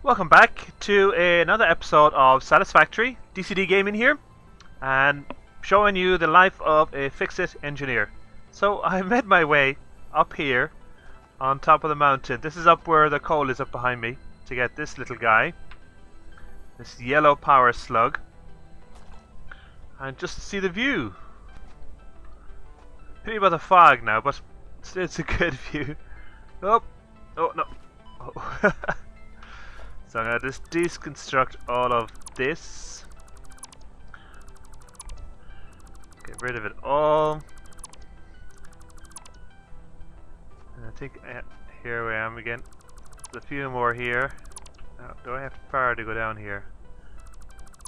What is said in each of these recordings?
Welcome back to another episode of Satisfactory, DCD Gaming here, and showing you the life of a fix-it engineer. So I made my way up here on top of the mountain. This is up where the coal is up behind me to get this little guy, this yellow power slug, and just to see the view. Pity about the fog now, but it's a good view. Oh no. Oh. So I'm going to just deconstruct all of this. Get rid of it all. And I think here I am again. There's a few more here. Do I have far to go down here?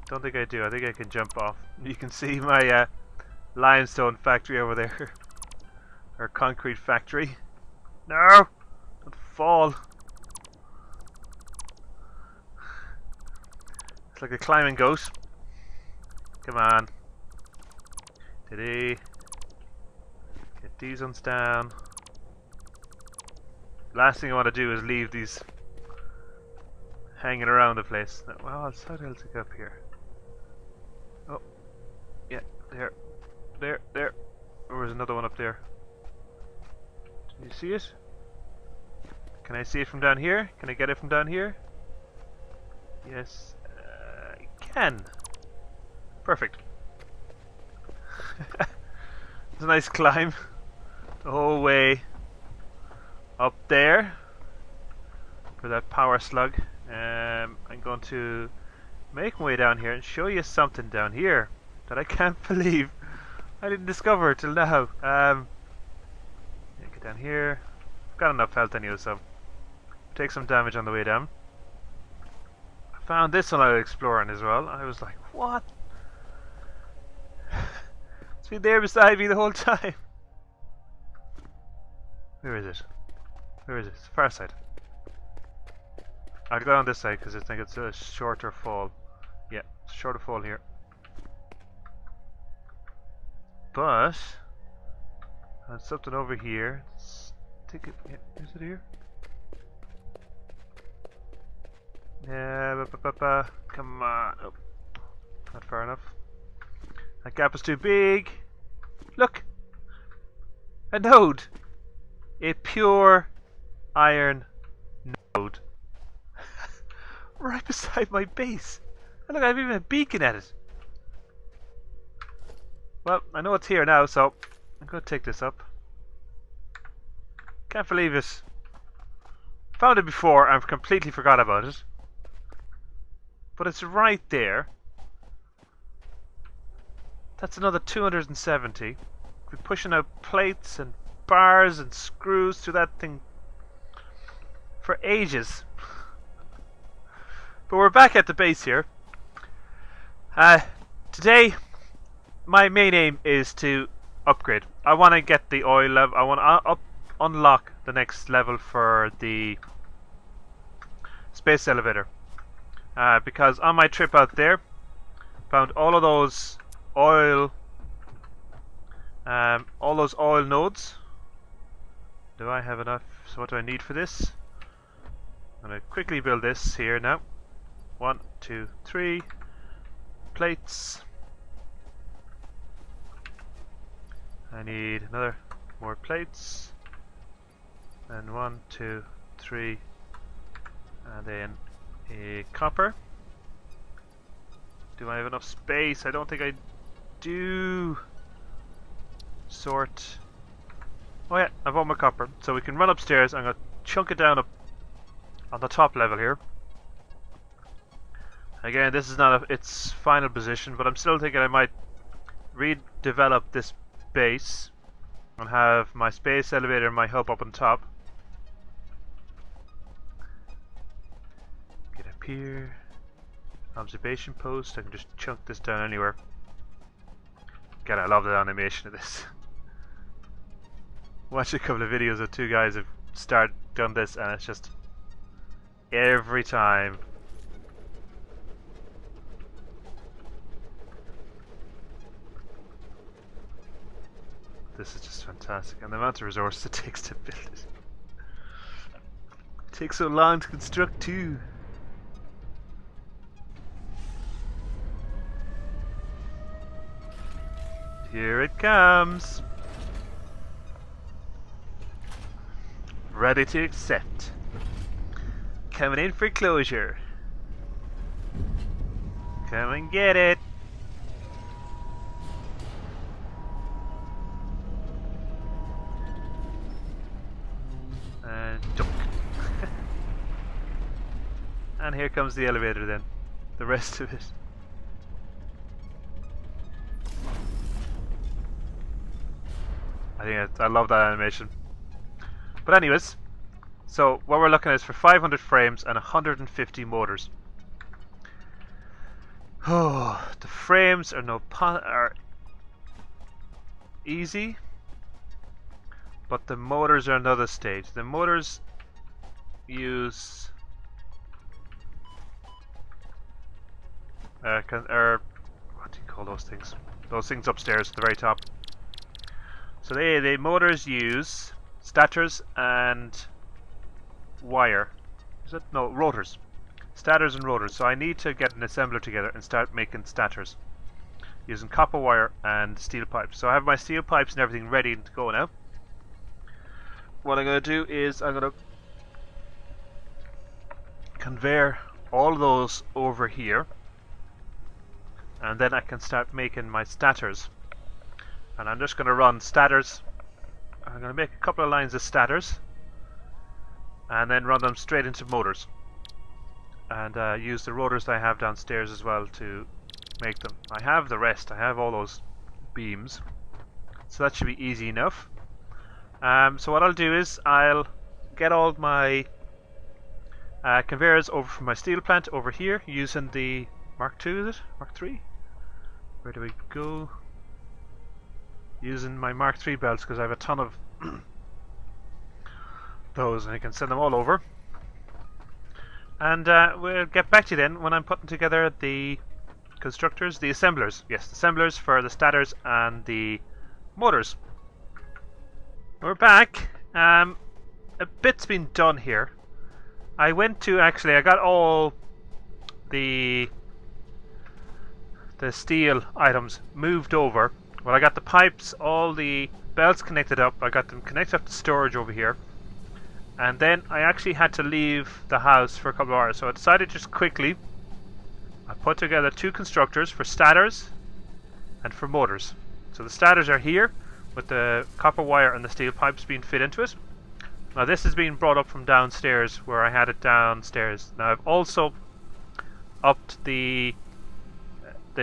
Don't think I do. I think I can jump off. You can see my limestone factory over there. Or concrete factory. No! Don't fall. It's like a climbing goat. Come on. Today. Get these ones down. Last thing I want to do is leave these hanging around the place. Well, how the hell to get up here? Oh. Yeah, there. There. Or there's another one up there. Do you see it? Can I see it from down here? Can I get it from down here? Yes. Can. Perfect. It's a nice climb the whole way up there for that power slug. I'm going to make my way down here and show you something down here that I can't believe I didn't discover till now. Get down here. I've got enough health anyway, so take some damage on the way down. Found this when I was exploring as well. I was like, what? It's been there beside me the whole time. Where is it? Where is it? It's the far side. I'll go on this side because I think it's a shorter fall. Yeah, it's a shorter fall here. But there's something over here. Let's take it. Yeah, is it here? Yeah, come on. Oh, not far enough. That gap is too big. Look! A node! A pure iron node. Right beside my base. And look, I have even a beacon at it. Well, I know it's here now, so I'm going to take this up. Can't believe it. Found it before and completely forgot about it. But it's right there. That's another 270. We're pushing out plates and bars and screws through that thing for ages. But we're back at the base here. Today, my main aim is to upgrade. I want to get the oil level. I want to unlock the next level for the space elevator. Because on my trip out there, found all those oil nodes. Do I have enough? So what do I need for this? I'm going to quickly build this here now. 1, 2, 3 plates. I need another more plates. And 1, 2, 3, and then a copper. Do I have enough space? I don't think I do. Sort. Oh yeah, I've got my copper. So we can run upstairs. I'm going to chunk it down up on the top level here. Again, this is not its final position, but I'm still thinking I might redevelop this base and have my space elevator and my hub up on top. Here, observation post. I can just chunk this down anywhere. God, I love the animation of this. Watched a couple of videos of two guys have done this, and it's just every time. This is just fantastic, and the amount of resources it takes to build it. It takes so long to construct too. Here it comes. Ready to accept. Coming in for closure. Come and get it. And dunk. And here comes the elevator then. The rest of it. I love that animation. But anyways, so what we're looking at is for 500 frames and 150 motors. Oh, the frames are easy, but the motors are another stage. The motors use what do you call those things? Those things upstairs at the very top. So the motors use stators and wire. Is it? No, rotors. Stators and rotors. So I need to get an assembler together and start making stators using copper wire and steel pipes. So I have my steel pipes and everything ready to go now. What I'm going to do is I'm going to conveyor all those over here, and then I can start making my stators. And I'm just going to run stators. I'm going to make a couple of lines of stators and then run them straight into motors, and use the rotors that I have downstairs as well to make them. I have the rest. I have all those beams, so that should be easy enough. So what I'll do is I'll get all my conveyors over from my steel plant over here using the Mark II, is it? Mark III? Where do we go? Using my Mark III belts, because I have a ton of those and I can send them all over. And we'll get back to you then when I'm putting together the constructors, the assemblers. Yes, the assemblers for the stators and the motors. We're back. A bit's been done here. I got all the steel items moved over. Well, I got the pipes, all the belts connected up. I got them connected up to storage over here. And then I actually had to leave the house for a couple of hours. So I decided just quickly, I put together two constructors for stators and for motors. So the stators are here with the copper wire and the steel pipes being fit into it. Now this is being brought up from downstairs where I had it downstairs. Now I've also upped the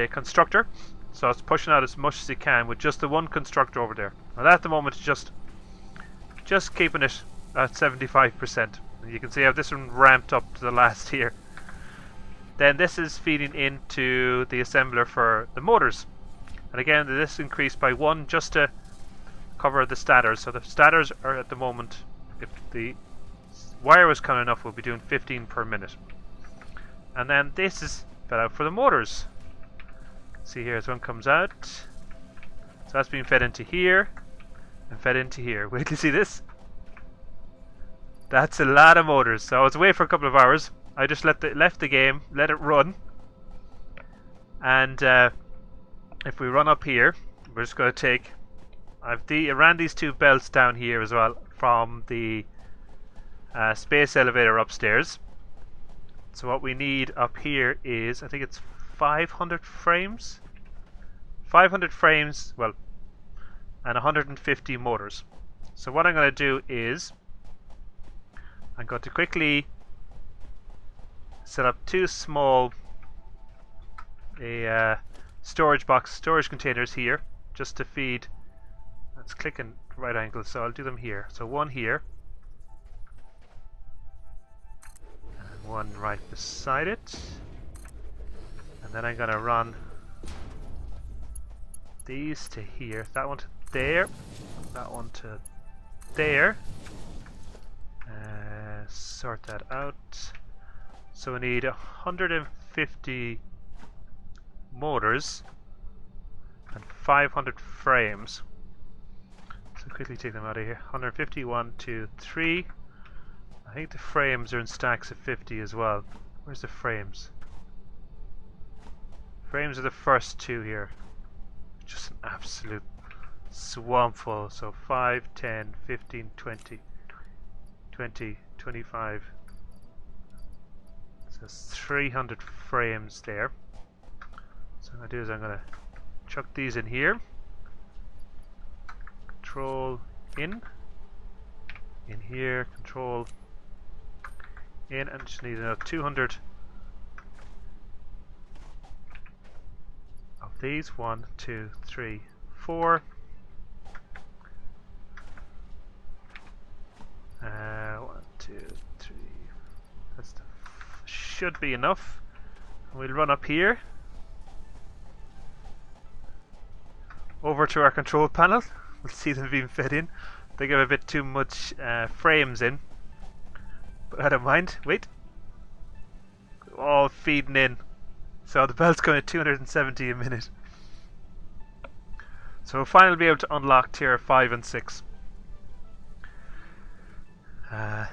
constructor, so it's pushing out as much as it can with just the one constructor over there. Now that at the moment is just keeping it at 75%. You can see how this one ramped up to the last here. Then this is feeding into the assembler for the motors. And again, this increased by one just to cover the stators. So the stators are at the moment, if the wire was coming enough, we'll be doing 15 per minute. And then this is fed out for the motors. See here, as one comes out. So that's being fed into here and fed into here. Wait till you see this. That's a lot of motors. So I was away for a couple of hours. I just left the game, let it run. And if we run up here, we're just going to take... I ran these two belts down here as well from the space elevator upstairs. So what we need up here is, I think it's 500 frames? 500 frames, well, and 150 motors. So what I'm going to do is, I'm going to quickly set up two small storage containers here, just to feed. Let's click in right angle, so I'll do them here. So one here, and one right beside it. And then I'm going to run these to here, that one to there, that one to there. Sort that out. So we need 150 motors and 500 frames. So quickly take them out of here. 150, 1, 2, 3. I think the frames are in stacks of 50 as well. Where's the frames? Frames are the first two here. just an absolute swamp full. So 5, 10, 15, 20, 20, 25. So that's 300 frames there. So what I'm going to do is I'm going to chuck these in here. Control in here, control in, and just need another 200 of these. 1, 2, 3, 4. 1, 2, 3. Should be enough. We'll run up here over to our control panel. We'll see them being fed in. They give a bit too much frames in, but I don't mind. Wait, all feeding in. So the belt's going at 270 a minute. So we'll finally be able to unlock tier 5 and 6. Now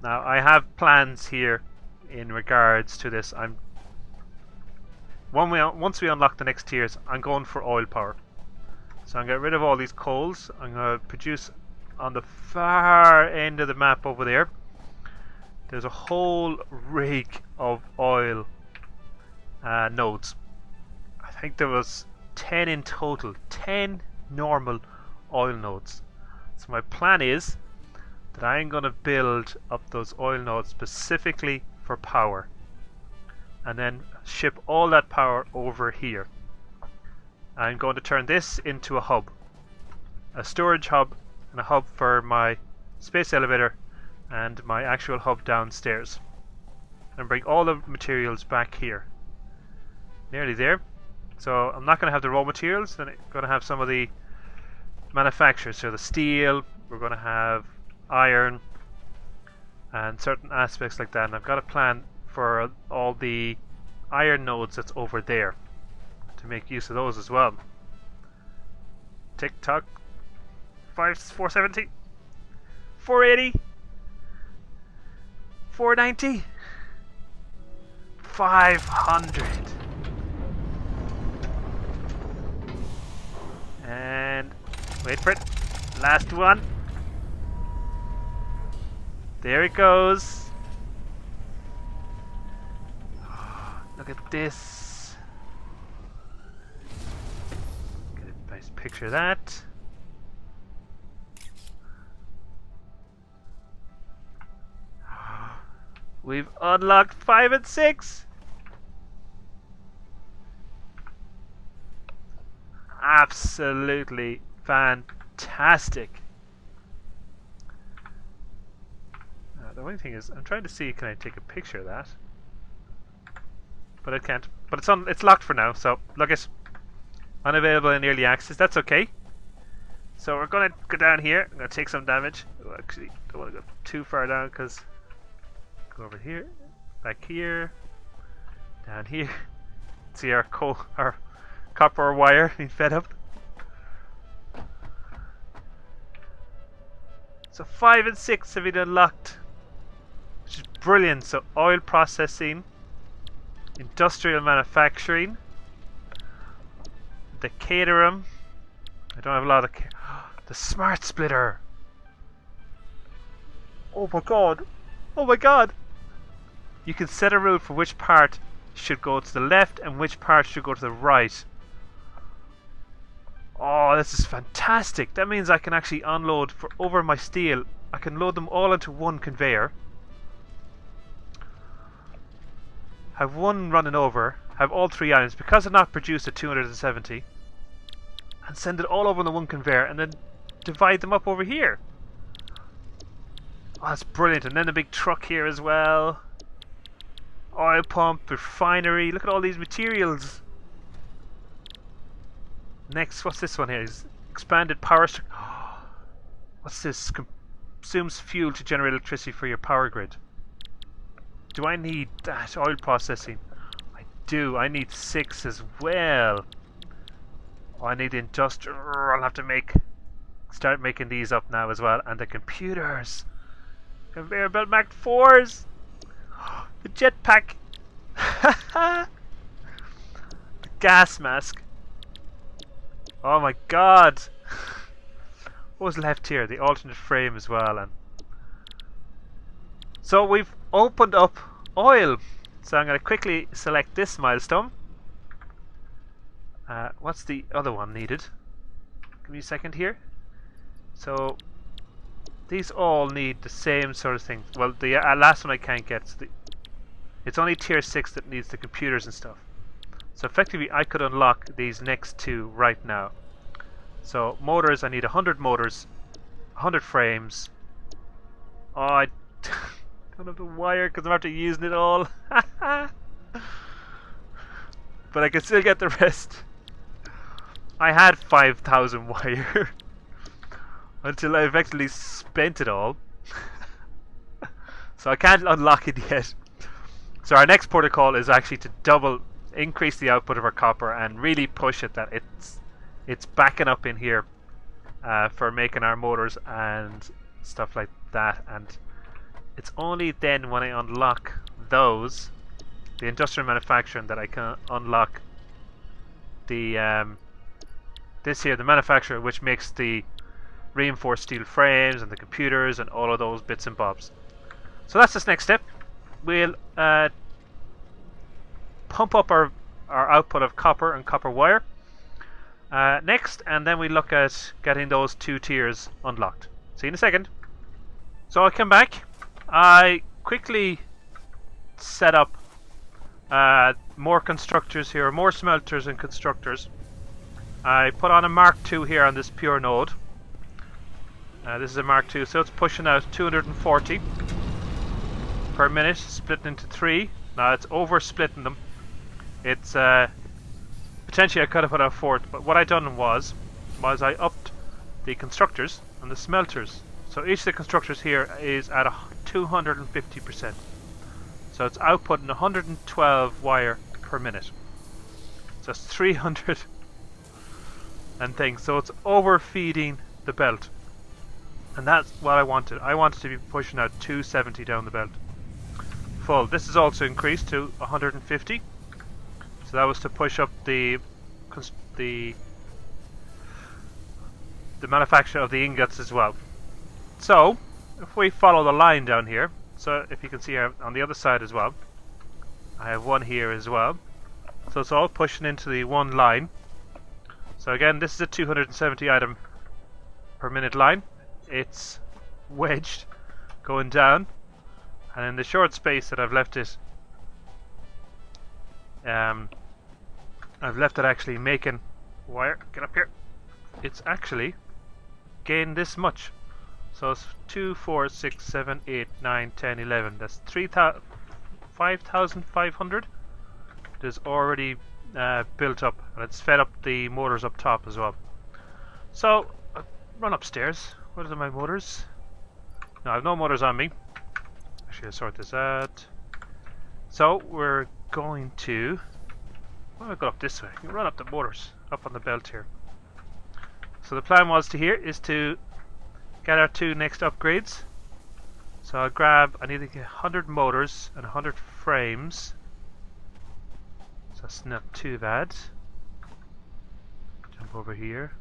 I have plans here in regards to this. Once we unlock the next tiers, I'm going for oil power. So I'm going to get rid of all these coals. I'm going to produce on the far end of the map over there. There's a whole rig of oil nodes. I think there was 10 in total. 10 normal oil nodes. So my plan is that I'm going to build up those oil nodes specifically for power. And then ship all that power over here. I'm going to turn this into a hub. A storage hub and a hub for my space elevator and my actual hub downstairs. And bring all the materials back here. Nearly there. So I'm not going to have the raw materials, then I'm going to have some of the manufacturers. So the steel, we're going to have iron and certain aspects like that. And I've got a plan for all the iron nodes that's over there to make use of those as well. Tick tock. 470, 480, 490, 500. And wait for it. Last one. There it goes. Look at this. Get a nice picture of that. We've unlocked 5 and 6. Absolutely fantastic. The only thing is, I'm trying to see, can I take a picture of that? But I can't. But it's locked for now. So look, it's unavailable in early access. That's okay. So we're gonna go down here. I'm gonna take some damage. Oh, actually, don't want to go too far down because go over here, back here, down here. See our copper wire being fed up. So 5 and 6 have been unlocked, which is brilliant. So oil processing, industrial manufacturing, the caterum. I don't have a lot of the smart splitter. Oh my god! Oh my god! You can set a rule for which part should go to the left and which part should go to the right. Oh, this is fantastic. That means I can actually unload over my steel. I can load them all into one conveyor. Have one running over. Have all 3 items. Because they're not produced at 270. And send it all over on the one conveyor. And then divide them up over here. Oh, that's brilliant. And then a big truck here as well. Oil pump, refinery. Look at all these materials. Next, what's this one here? Is expanded power. What's this? Consumes fuel to generate electricity for your power grid. Do I need that? Oil processing. I do. I need 6 as well. Oh, I need industrial. I'll have to start making these up now as well. And the computers. Conveyor belt Mark 4s. The jetpack. The gas mask. Oh my god! What was left here? The alternate frame as well. And so we've opened up oil. So I'm going to quickly select this milestone. What's the other one needed? Give me a second here. So these all need the same sort of thing. Well, the last one I can't get. So it's only tier 6 that needs the computers and stuff. So effectively I could unlock these next two right now. So motors, I need 100 motors, 100 frames. Oh, I don't have the wire because I'm after using it all. But I can still get the rest. I had 5,000 wire until I effectively spent it all. So I can't unlock it yet. So our next protocol is actually to increase the output of our copper and really push it that it's backing up in here for making our motors and stuff like that. And it's only then when I unlock those, the industrial manufacturing, that I can unlock the this here, the manufacturer, which makes the reinforced steel frames and the computers and all of those bits and bobs. So that's this next step. We'll pump up our output of copper and copper wire next, and then we look at getting those two tiers unlocked. See you in a second. So I come back. I quickly set up more constructors here, more smelters and constructors. I put on a Mark II here on this pure node. This is a Mark II, so it's pushing out 240 per minute, split into 3. Now it's over splitting them. It's potentially I could have put out 4, but what I done was I upped the constructors and the smelters. So each of the constructors here is at 250%. So it's outputting 112 wire per minute. So it's 300 and things. So it's overfeeding the belt. And that's what I wanted. I wanted to be pushing out 270 down the belt. Full. This is also increased to 150. So that was to push up the manufacture of the ingots as well. So if we follow the line down here, so if you can see here on the other side as well, I have one here as well. So it's all pushing into the one line. So again, this is a 270 item per minute line. It's wedged going down, and in the short space that I've left it, actually making wire. Get up here. It's actually gained this much. So it's 2, 4, 6, 7, 8, 9, 10, 11. That's 5,500. It is already built up, and it's fed up the motors up top as well. So run upstairs. What are my motors? No, I have no motors on me. Actually, I'll sort this out. So we're going to. I'm going to go up this way. You can run up the motors up on the belt here. So the plan was to get our two next upgrades. So I'll grab. I need to get 100 motors and 100 frames. So that's not too bad. Jump over here.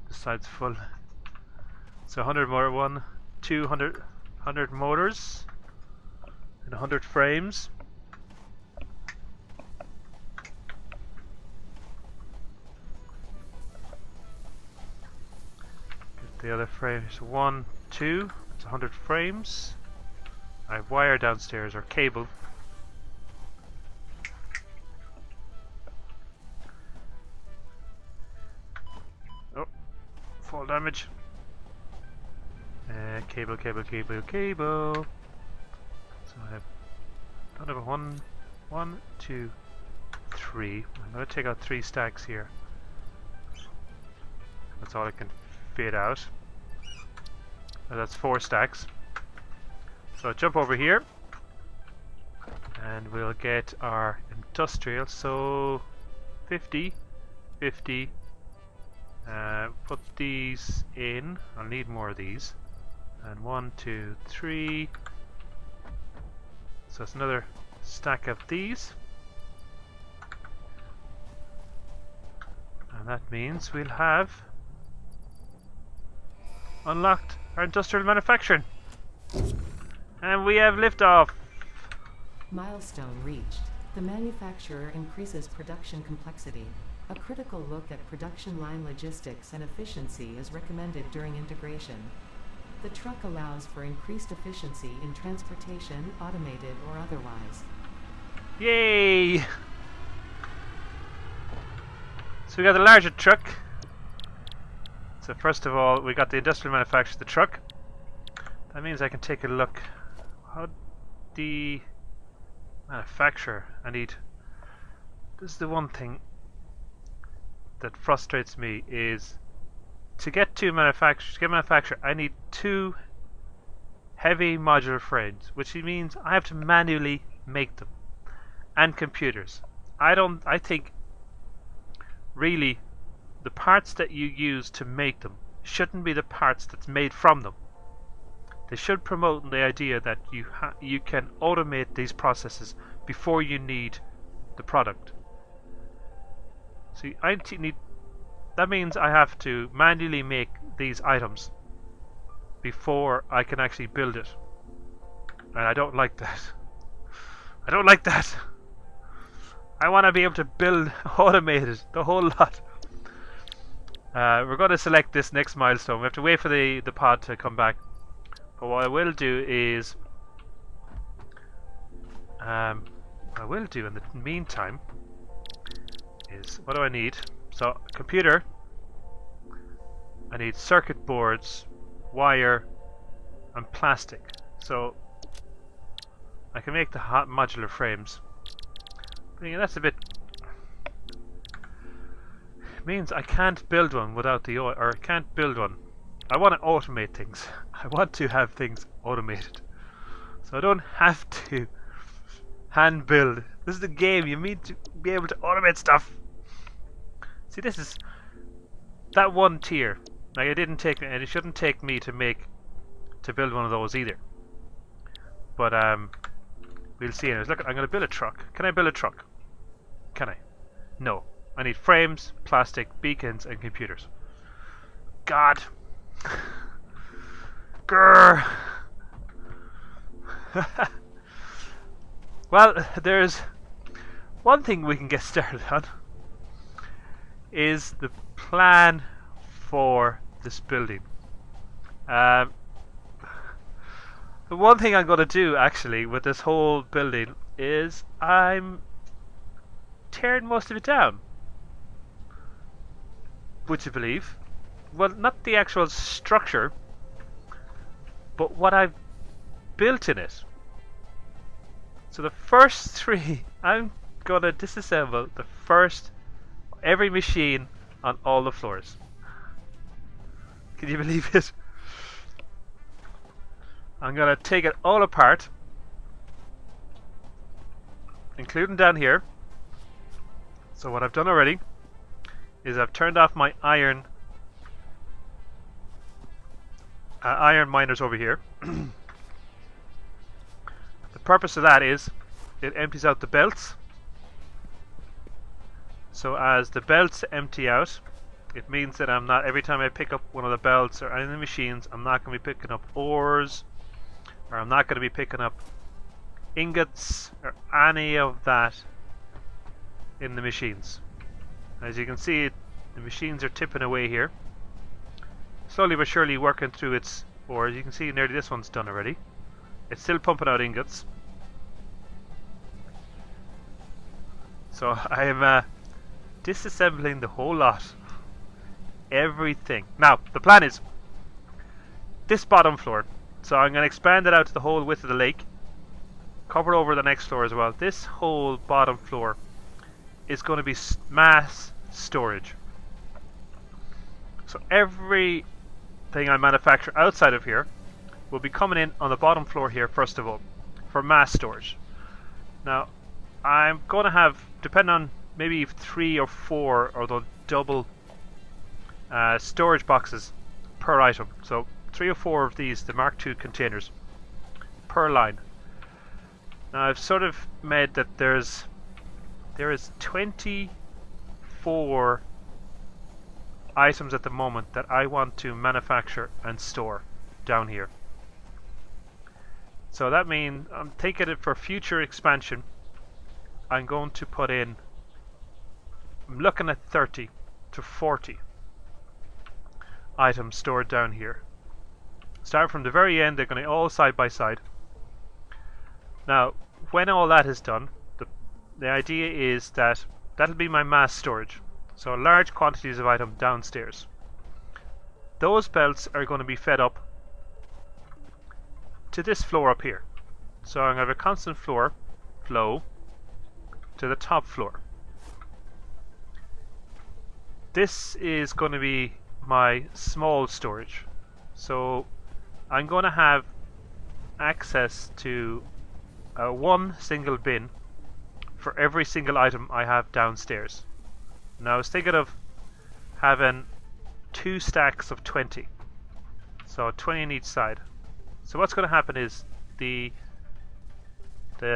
This side's full. So 100 motor, 200 motors and 100 frames. Get the other frames. 1, 2. It's 100 frames. I have wire downstairs, or cable. Oh, fall damage. Cable. So I have another 1, 2, 3. I'm going to take out 3 stacks here. That's all I can fit out. That's 4 stacks. So I'll jump over here, and we'll get our industrial. So 50. Put these in. I'll need more of these. And 1, 2, 3. So it's another stack of these. And that means we'll have unlocked our industrial manufacturing. And we have liftoff. Milestone reached. The manufacturer increases production complexity. A critical look at production line logistics and efficiency is recommended during integration. The truck allows for increased efficiency in transportation, automated or otherwise. Yay! So we got the larger truck. So first of all, we got the industrial manufacturer of the truck. That means I can take a look. How the manufacturer, this is the one thing that frustrates me, is to get manufacturer, I need 2 heavy modular frames, which means I have to manually make them, and computers. I think really the parts that you use to make them shouldn't be the parts that's made from them. They should promote the idea that you can automate these processes before you need the product. See, that means I have to manually make these items before I can actually build it. And I don't like that. I don't like that. I want to be able to build automated, the whole lot. We're going to select this next milestone. We have to wait for the pod to come back. But what I will do is, in the meantime is, what do I need? So, computer. I need circuit boards, wire, and plastic. So, I can make the hot modular frames. But yeah, that's a bit. It means I can't build one without the oil, or I can't build one. I want to automate things. I want to have things automated. So I don't have to hand build. This is the game. You need to be able to automate stuff. See, this is that one tier. Like, it didn't take me, and it shouldn't take me to build one of those either. But we'll see. Anyways, look, I'm going to build a truck. Can I build a truck? Can I? No. I need frames, plastic, beacons, and computers. God. Grr. Well, there's one thing we can get started on. Is the plan for this building. The one thing I'm going to do actually with this whole building is I'm tearing most of it down. Would you believe? Well, not the actual structure, but what I've built in it. So the first 3, I'm going to disassemble every machine on all the floors. Can you believe it? I'm going to take it all apart, including down here. So what I've done already is I've turned off my iron miners over here. The purpose of that is it empties out the belts. So as the belts empty out, it means that I'm not, every time I pick up one of the belts or any of the machines, I'm not going to be picking up ores, or I'm not going to be picking up ingots or any of that in the machines. As you can see, the machines are tipping away here, slowly but surely working through its ores. You can see nearly this one's done already. It's still pumping out ingots. So I am disassembling the whole lot. Everything. Now, the plan is this bottom floor. So I'm going to expand it out to the whole width of the lake. Cover over the next floor as well. This whole bottom floor is going to be mass storage. So everything I manufacture outside of here will be coming in on the bottom floor here first of all for mass storage. Now I'm going to have, depending on maybe 3 or 4 or the double storage boxes per item. So 3 or 4 of these, the Mark II containers per line. Now I've sort of made that there is 24 items at the moment that I want to manufacture and store down here. So that means I'm taking it for future expansion. I'm going to put in, I'm looking at 30 to 40 items stored down here. Start from the very end, they're going to all side by side. Now, when all that is done, the idea is that that'll be my mass storage. So large quantities of item downstairs. Those belts are going to be fed up to this floor up here. So I'm going to have a constant flow to the top floor. This is going to be my small storage. So I'm going to have access to one single bin for every single item I have downstairs. Now I was thinking of having 2 stacks of 20. So 20 on each side. So what's going to happen is the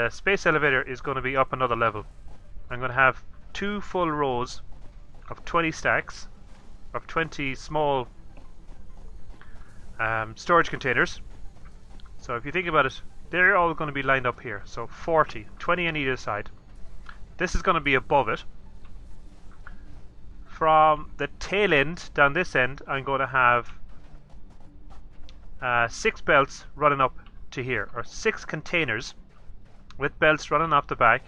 space elevator is going to be up another level. I'm going to have 2 full rows of 20 stacks of 20 small storage containers. So if you think about it, they're all going to be lined up here. So 40, 20 on either side. This is going to be above it. From the tail end down this end, I'm going to have 6 belts running up to here, or 6 containers with belts running off the back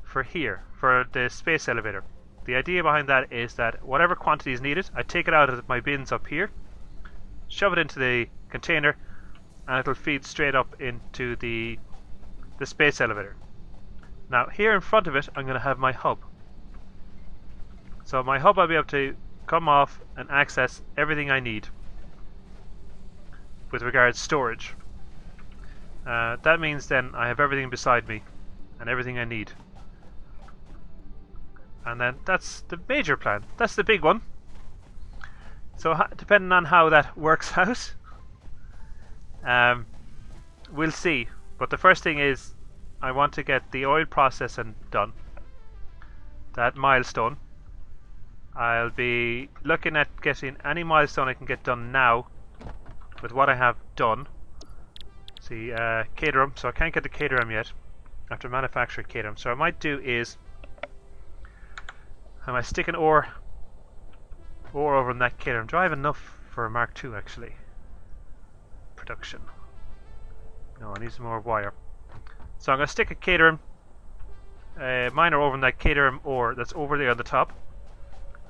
for here, for the space elevator. The idea behind that is that whatever quantity is needed, I take it out of my bins up here, shove it into the container, and it'll feed straight up into the space elevator. Now here in front of it, I'm going to have my hub. So my hub, I'll be able to come off and access everything I need with regards storage. That means then I have everything beside me and everything I need. And then that's the major plan. That's the big one. So depending on how that works out, we'll see. But the first thing is I want to get the oil processing done. That milestone. I'll be looking at getting any milestone I can get done now with what I have done. See, Caterham. So I can't get the Caterham yet. I have to manufacture Caterham. So what I might do is I might stick an ore over in that Caterham. Do I have enough for a Mark II actually? Production. No, I need some more wire. So I'm going to stick a Caterham miner over in that Caterham ore that's over there on the top.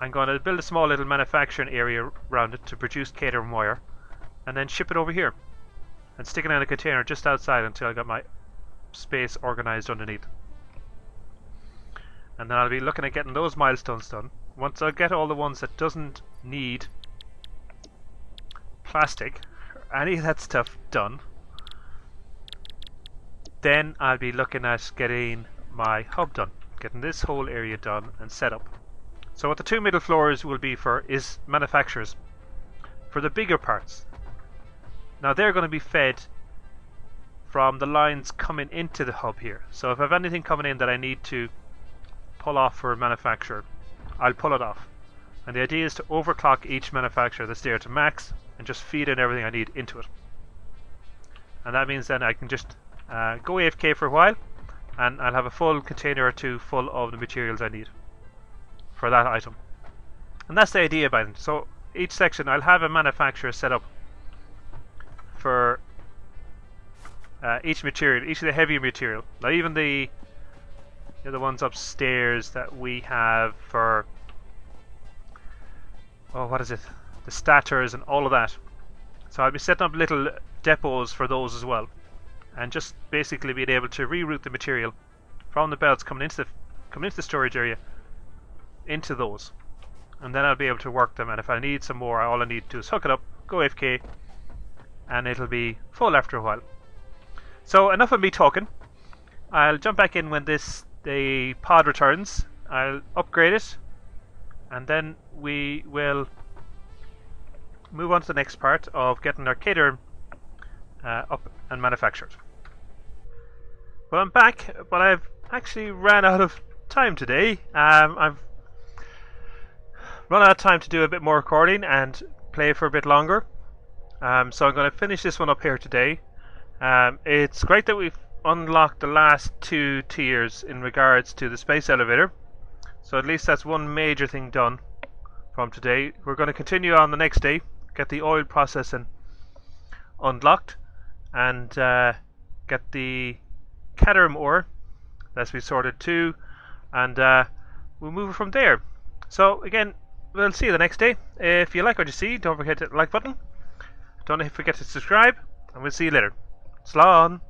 I'm going to build a small little manufacturing area around it to produce Caterham wire, and then ship it over here and stick it in a container just outside until I got my space organized underneath. And then I'll be looking at getting those milestones done. Once I get all the ones that doesn't need plastic or any of that stuff done, then I'll be looking at getting my hub done, getting this whole area done and set up. So what the 2 middle floors will be for is manufacturers for the bigger parts. Now they're going to be fed from the lines coming into the hub here. So if I have anything coming in that I need to pull off for a manufacturer, I'll pull it off. And the idea is to overclock each manufacturer that's there to max and just feed in everything I need into it. And that means then I can just go AFK for a while and I'll have a full container or 2 full of the materials I need for that item. And that's the idea behind it. So each section I'll have a manufacturer set up for each material, each of the heavier material. Now even the ones upstairs that we have for, oh, what is it? The stators and all of that. So I'll be setting up little depots for those as well, and just basically being able to reroute the material from the belts coming into the storage area into those, and then I'll be able to work them. And if I need some more, all I need to do is hook it up, go AFK, and it'll be full after a while. So enough of me talking. I'll jump back in when the pod returns. I'll upgrade it, and then we will move on to the next part of getting our Caterham up and manufactured. Well, I'm back, but I've actually ran out of time today. run out of time to do a bit more recording and play for a bit longer. So I'm going to finish this one up here today. It's great that we've unlocked the last 2 tiers in regards to the space elevator. So at least that's one major thing done from today. We're going to continue on the next day, get the oil processing unlocked, and get the cadmium ore that's been sorted too, and we'll move from there. So again, we'll see you the next day. If you like what you see, don't forget to hit the like button. Don't forget to subscribe, and we'll see you later. Slán!